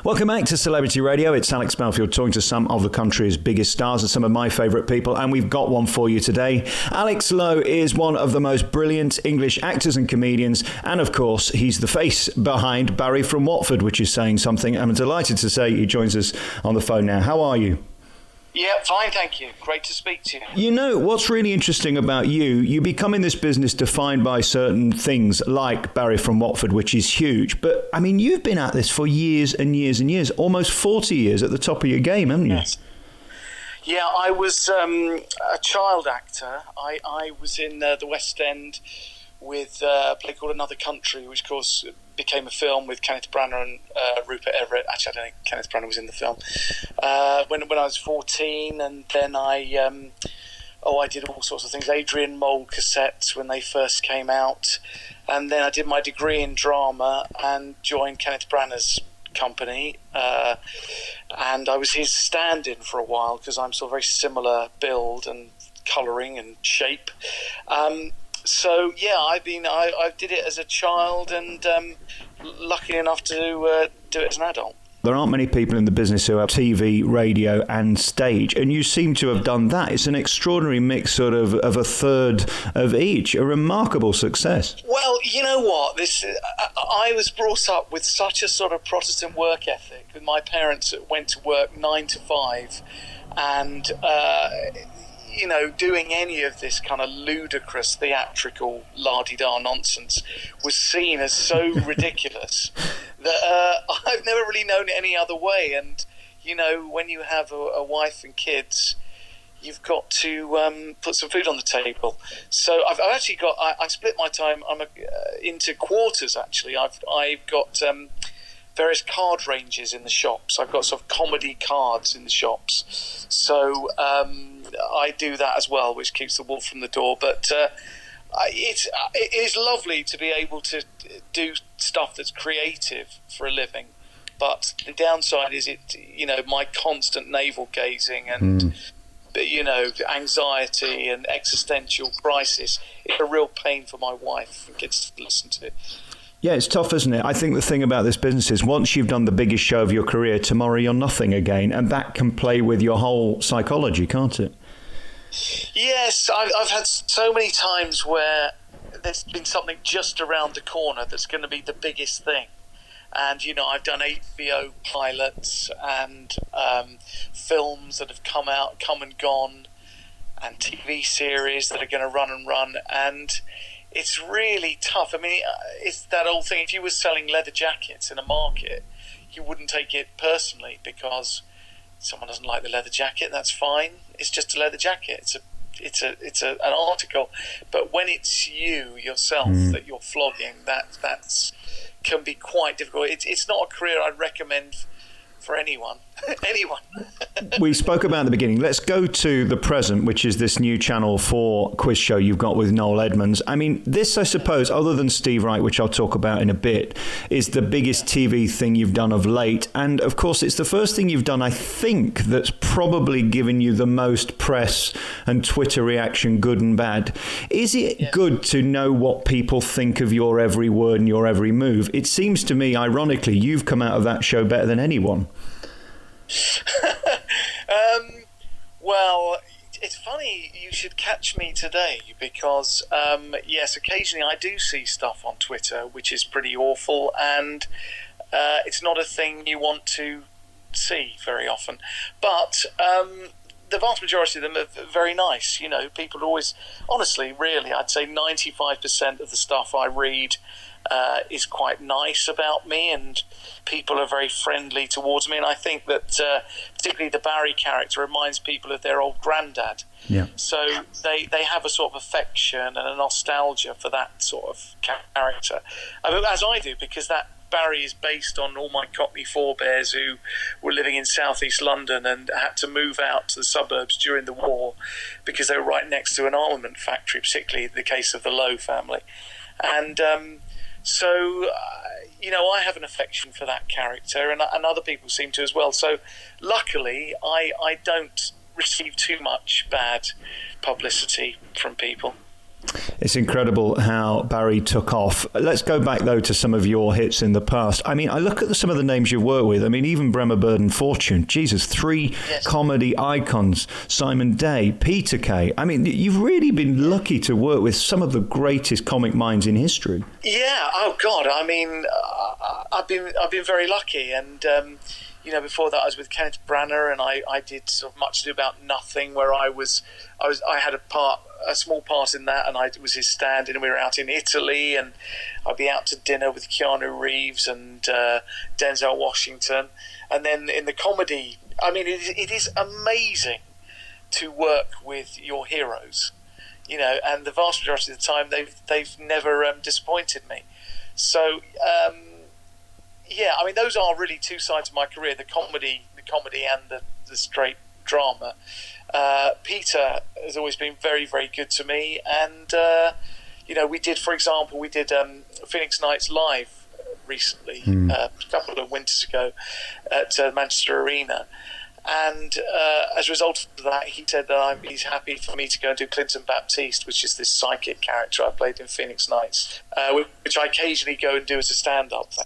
Welcome back to Celebrity Radio. It's Alex Belfield talking to some of the country's biggest stars and some of my favourite people, and we've got one for you today. Alex Lowe is one of the most brilliant English actors and comedians, and of course, he's the face behind Barry From Watford, which is saying something. I'm delighted to say he joins us on the phone now. How are you? Yeah, fine, thank you. Great to speak to you. You know, what's really interesting about you become in this business defined by certain things like Barry From Watford, which is huge. But, I mean, you've been at this for years and years and years, almost 40 years at the top of your game, haven't you? Yes. Yeah, I was a child actor. I was in the West End with a play called Another Country, which, of course, became a film with Kenneth Branagh and Rupert Everett. Actually, I don't think Kenneth Branagh was in the film. When I was 14, and then I did all sorts of things. Adrian Mole cassettes when they first came out, and then I did my degree in drama and joined Kenneth Branagh's company, and I was his stand-in for a while because I'm sort of very similar build and colouring and shape. So yeah, I did it as a child, and lucky enough to do it as an adult. There aren't many people in the business who have TV, radio and stage, and you seem to have done that. It's an extraordinary mix sort of a third of each, a remarkable success. Well, you know what? I was brought up with such a sort of Protestant work ethic. My parents went to work 9 to 5, and doing any of this kind of ludicrous theatrical la-di-da nonsense was seen as so ridiculous that I've never really known it any other way. And, when you have a wife and kids, you've got to put some food on the table. So I've actually got, I split my time into quarters, actually. I've got various card ranges in the shops. I've got sort of comedy cards in the shops. So I do that as well, which keeps the wolf from the door. But it is lovely to be able to do stuff that's creative for a living. But the downside is my constant navel gazing and anxiety and existential crisis is a real pain for my wife and kids to listen to. Yeah, it's tough, isn't it? I think the thing about this business is once you've done the biggest show of your career, tomorrow you're nothing again, and that can play with your whole psychology, can't it? Yes, I've had so many times where there's been something just around the corner that's going to be the biggest thing. And, I've done HBO pilots and films that have come and gone, and TV series that are going to run. And it's really tough. I mean, it's that old thing. If you were selling leather jackets in a market, you wouldn't take it personally because someone doesn't like the leather jacket. That's fine. It's just a leather jacket. It's an article. But when it's you yourself that you're flogging, that's can be quite difficult. It's not a career I'd recommend for anyone. We spoke about at the beginning. Let's go to the present, which is this new Channel 4 quiz show you've got with Noel Edmonds. I mean, this, I suppose, other than Steve Wright, which I'll talk about in a bit, is the biggest TV thing you've done of late. And, of course, it's the first thing you've done, I think, that's probably given you the most press and Twitter reaction, good and bad. Is it good to know what people think of your every word and your every move? It seems to me, ironically, you've come out of that show better than anyone. Well, it's funny you should catch me today because, yes, occasionally I do see stuff on Twitter which is pretty awful, and it's not a thing you want to see very often. But the vast majority of them are very nice. People always, honestly, really, I'd say 95% of the stuff I read is quite nice about me, and people are very friendly towards me. And I think that particularly the Barry character reminds people of their old granddad. Yeah. So they have a sort of affection and a nostalgia for that sort of character, as I do, because that Barry is based on all my Cockney forebears who were living in southeast London and had to move out to the suburbs during the war because they were right next to an armament factory, particularly the case of the Lowe family. And so I have an affection for that character, and other people seem to as well. So luckily, I don't receive too much bad publicity from people. It's incredible how Barry took off. Let's go back, though, to some of your hits in the past. I mean, I look at some of the names you've worked with. I mean, even Bremer Bird and Fortune. Jesus, 3 comedy icons. Simon Day, Peter Kay. I mean, you've really been lucky to work with some of the greatest comic minds in history. Yeah, oh God, I mean, I've been very lucky. And, before that I was with Kenneth Branagh, and I did sort of Much Ado About Nothing, where I had a small part in that, and I was his stand-in, and we were out in Italy, and I'd be out to dinner with Keanu Reeves and Denzel Washington. And then in the comedy, I mean, it is amazing to work with your heroes, and the vast majority of the time they've never disappointed me. So I mean, those are really two sides of my career: the comedy and the straight drama. Peter has always been very, very good to me, and we did Phoenix Nights live recently, a couple of winters ago at Manchester Arena, and as a result of that, he said that he's happy for me to go and do Clinton Baptiste, which is this psychic character I played in Phoenix Nights, which I occasionally go and do as a stand-up thing.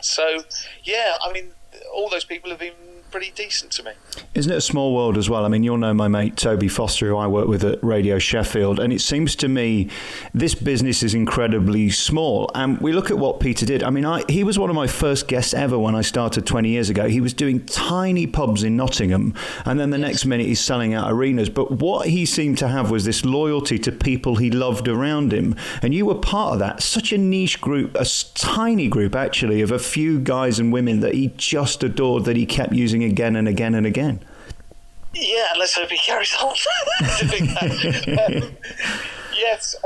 So, I mean, all those people have been pretty decent to me. Isn't it a small world as well? I mean, you'll know my mate Toby Foster, who I work with at Radio Sheffield, and it seems to me this business is incredibly small. And we look at what Peter did. I mean, he was one of my first guests ever when I started 20 years ago. He was doing tiny pubs in Nottingham, and then the next minute he's selling out arenas. But what he seemed to have was this loyalty to people he loved around him. And you were part of that. Such a niche group, a tiny group actually, of a few guys and women that he just adored, that he kept using again and again and again. Yeah, and let's hope he carries on doing that. Yes,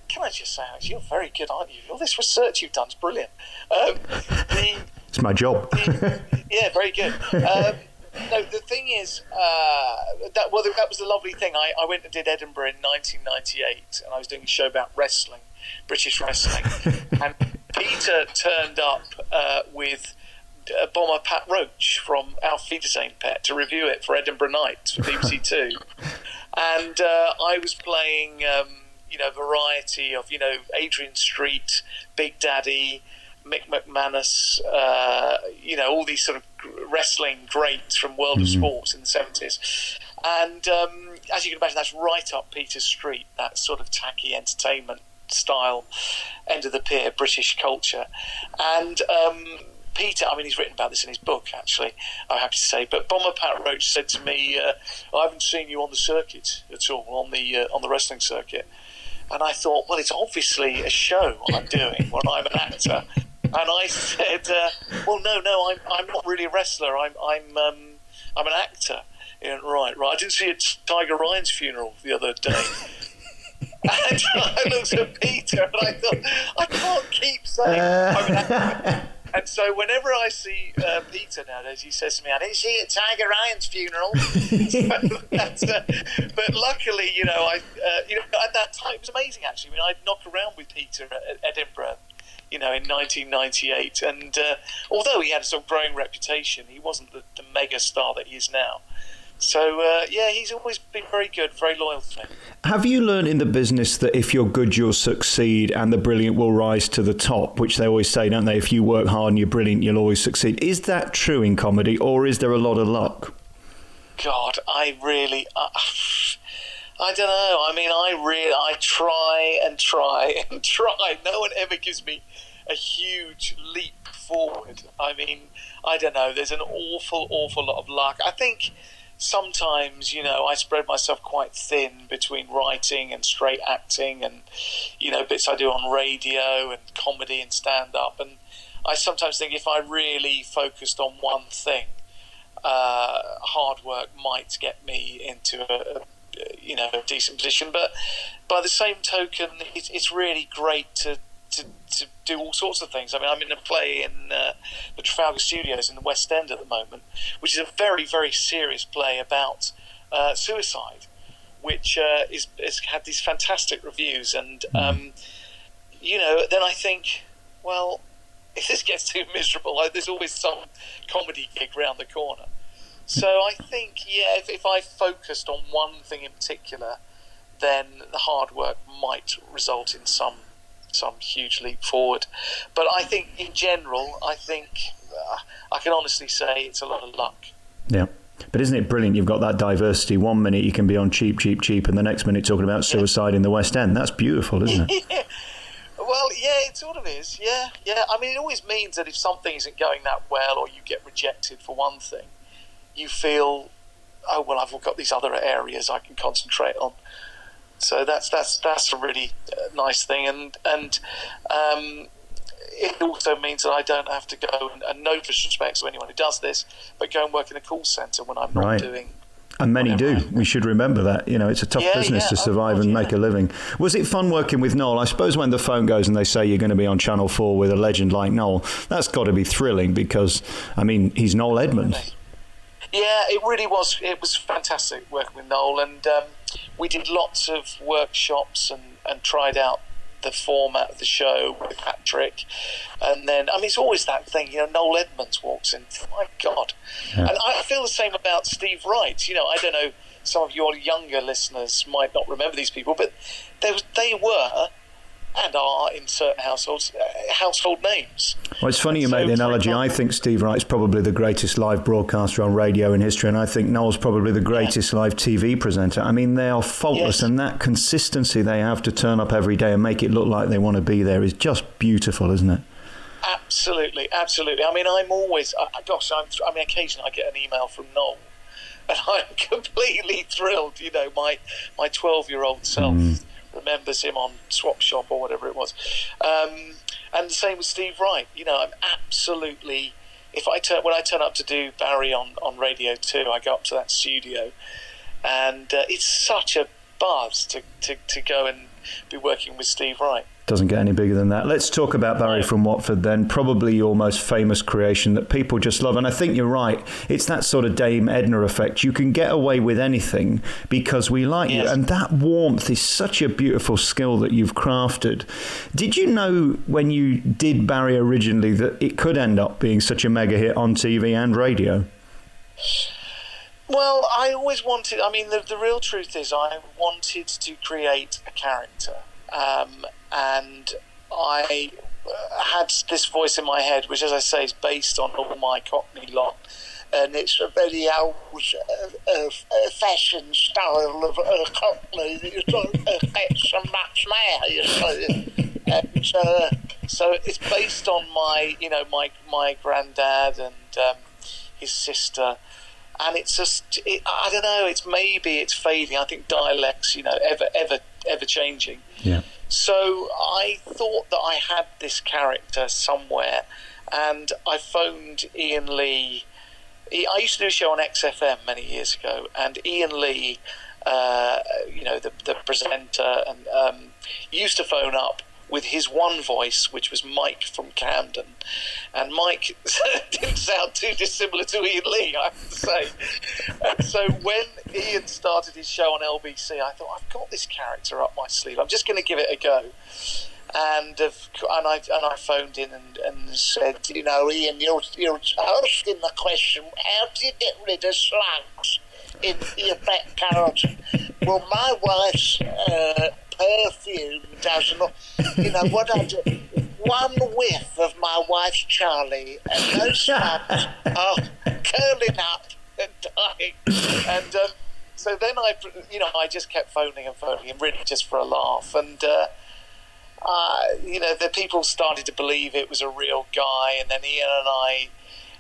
can I just say, Alex, you're very good, aren't you? All this research you've done is brilliant. It's my job. Yeah, very good. No, the thing is, that was the lovely thing. I went and did Edinburgh in 1998, and I was doing a show about wrestling, British wrestling, and Peter turned up with bomber Pat Roach from Auf Wiedersehen Pet to review it for Edinburgh Night for BBC Two, and I was playing a variety of Adrian Street, Big Daddy, Mick McManus, all these sort of wrestling greats from World of Sports in the 70s, and as you can imagine, that's right up Peter's street, that sort of tacky entertainment style, end of the pier British culture. And Peter, I mean, he's written about this in his book, actually, I'm happy to say, but Bomber Pat Roach said to me, I haven't seen you on the circuit at all, on the wrestling circuit. And I thought, well, it's obviously a show I'm doing when I'm an actor. And I said, well, no, I'm not really a wrestler. I'm an actor. He went, right. I didn't see at Tiger Ryan's funeral the other day. And I looked at Peter and I thought, I can't keep saying I'm an actor. And so whenever I see Peter nowadays, he says to me, I didn't see you at Tiger Ryan's funeral. But luckily, at that time, it was amazing, actually. I mean, I'd knock around with Peter at Edinburgh, in 1998. And although he had a sort of growing reputation, he wasn't the mega star that he is now. So, he's always been very good, very loyal to me. Have you learned in the business that if you're good, you'll succeed and the brilliant will rise to the top, which they always say, don't they? If you work hard and you're brilliant, you'll always succeed. Is that true in comedy, or is there a lot of luck? God, I really... I don't know. I mean, I try and try and try. No one ever gives me a huge leap forward. I mean, I don't know. There's an awful lot of luck. I think... sometimes, I spread myself quite thin between writing and straight acting and, bits I do on radio and comedy and stand-up. And I sometimes think if I really focused on one thing, hard work might get me into a decent position. But by the same token, it's really great to do all sorts of things. I mean, I'm in a play in the Trafalgar Studios in the West End at the moment, which is a very, very serious play about suicide, which has had these fantastic reviews. And, then I think, well, if this gets too miserable, there's always some comedy gig round the corner. So I think, if I focused on one thing in particular, then the hard work might result in some huge leap forward. But I think in general, I can honestly say it's a lot of luck. Yeah. But isn't it brilliant? You've got that diversity. 1 minute you can be on Cheap, and the next minute talking about suicide in the West End. That's beautiful, isn't it? Yeah. Well, yeah, it sort of is. Yeah. I mean, it always means that if something isn't going that well, or you get rejected for one thing, you feel, oh well, I've got these other areas I can concentrate on. So that's a really nice thing, and it also means that I don't have to go, and no disrespect to anyone who does this, but go and work in a call centre when I'm not doing. And many do. We should remember that. It's a tough business to survive and make a living. Was it fun working with Noel? I suppose when the phone goes and they say you're going to be on Channel 4 with a legend like Noel, that's got to be thrilling because, I mean, he's Noel Edmonds. Yeah, it really was. It was fantastic working with Noel, and we did lots of workshops and tried out the format of the show with Patrick. And then, I mean, it's always that thing, Noel Edmonds walks in, my God. Yeah. And I feel the same about Steve Wright. I don't know, some of your younger listeners might not remember these people, but they were and are in certain households household names. Well, it's funny you make the analogy. I think Steve Wright's probably the greatest live broadcaster on radio in history, and I think Noel's probably the greatest live TV presenter. I mean, they are faultless, and that consistency they have to turn up every day and make it look like they want to be there is just beautiful, isn't it? Absolutely. I mean, I'm always, occasionally I get an email from Noel, and I'm completely thrilled. My 12-year-old self remembers him on Swap Shop or whatever it was, and the same with Steve Wright. I'm absolutely, when I turn up to do Barry on Radio 2, I go up to that studio, and it's such a buzz to go and be working with Steve Wright. Doesn't get any bigger than that. Let's talk about Barry from Watford then. Probably your most famous creation that people just love. And I think you're right. It's that sort of Dame Edna effect. You can get away with anything because we like you. And that warmth is such a beautiful skill that you've crafted. Did you know when you did Barry originally that it could end up being such a mega hit on TV and radio? Well, I always wanted, the real truth is I wanted to create a character. And I had this voice in my head, which, as I say, is based on all my Cockney lot, and it's a very old fashioned style of Cockney that you don't get so much now, you see. And so it's based on my granddad and his sister, and it's just I don't know. It's fading. I think dialects, ever changing. Yeah. So I thought that I had this character somewhere, and I phoned Ian Lee. I used to do a show on XFM many years ago, and Ian Lee, the presenter, and used to phone up with his one voice, which was Mike from Camden. And Mike didn't sound too dissimilar to Ian Lee, I have to say. And so when Ian started his show on LBC, I thought, I've got this character up my sleeve. I'm just going to give it a go. And I phoned in and said, Ian, you're asking the question, how do you get rid of slugs in your back garden? Well, my wife's perfume doesn't, what I do, one whiff of my wife's Charlie and those slugs are curling up and dying. And so then I just kept phoning and really just for a laugh. And the people started to believe it was a real guy, and then Ian and I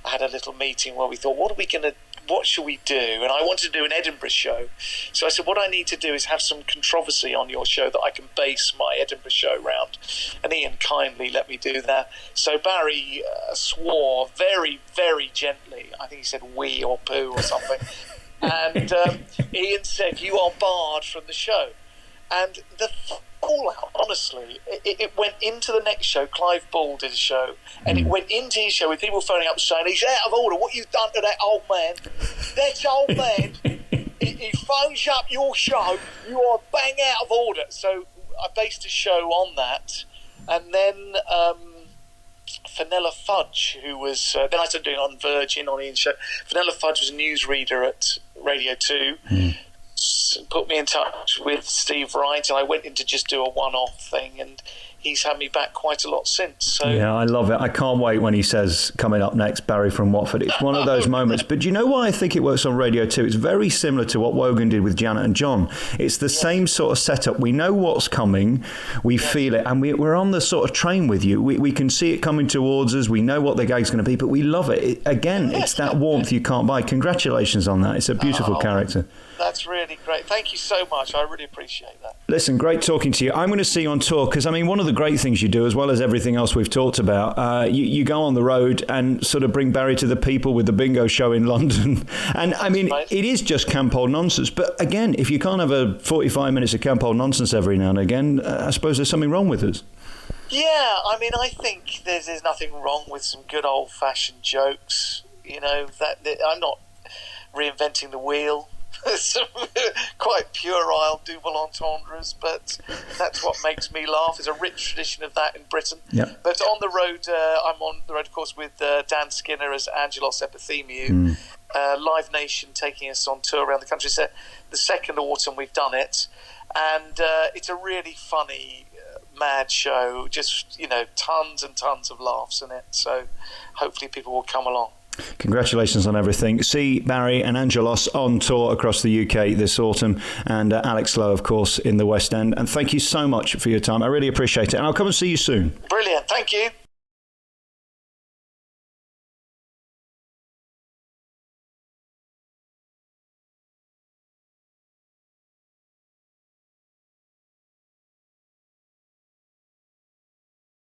had a little meeting where we thought, what should we do? And I wanted to do an Edinburgh show. So I said, what I need to do is have some controversy on your show that I can base my Edinburgh show around. And Ian kindly let me do that. So Barry swore very, very gently. I think he said wee or poo or something. And Ian said, you are barred from the show. And the fallout, honestly, it went into the next show. Clive Ball did a show, and it went into his show with people phoning up saying, he's out of order, what you've done to that old man. That old man, he phones up your show, you are bang out of order. So I based a show on that. And then Fenella Fudge, who was, then I started doing it on Virgin, on Ian's show. Fenella Fudge was a newsreader at Radio 2. put me in touch with Steve Wright, and I went in to just do a one-off thing, and he's had me back quite a lot since. So yeah, I love it. I can't wait when he says, coming up next, Barry from Watford. It's one of those moments. But do you know why I think it works on radio too? It's very similar to what Wogan did with Janet and John. It's the same sort of setup. We know what's coming, we feel it, and we're on the sort of train with you. We can see it coming towards us. We know what the gag's going to be, but we love it. Again, it's that warmth you can't buy. Congratulations on that. It's a beautiful character. That's really great. Thank you so much. I really appreciate that. Listen, great talking to you. I'm going to see you on tour because, I mean, one of the great things you do, as well as everything else we've talked about, you go on the road and sort of bring Barry to the people with the bingo show in London. And, I mean, it is just camp old nonsense. But, again, if you can't have a 45 minutes of camp old nonsense every now and again, I suppose there's something wrong with us. Yeah, I mean, I think there's nothing wrong with some good old-fashioned jokes. You know, that I'm not reinventing the wheel. Some quite puerile double entendres, but that's what makes me laugh. There's a rich tradition of that in Britain. Yep. But on the road, I'm on the road, of course, with Dan Skinner as Angelos Epithemiou. Live Nation taking us on tour around the country. It's the second autumn we've done it, and it's a really funny, mad show. Just, you know, tons and tons of laughs in it. So hopefully people will come along. Congratulations on everything. See Barry and Angelos on tour across the UK this autumn, and Alex Lowe, of course, in the West End. And thank you so much for your time. I really appreciate it. And I'll come and see you soon. Brilliant. Thank you.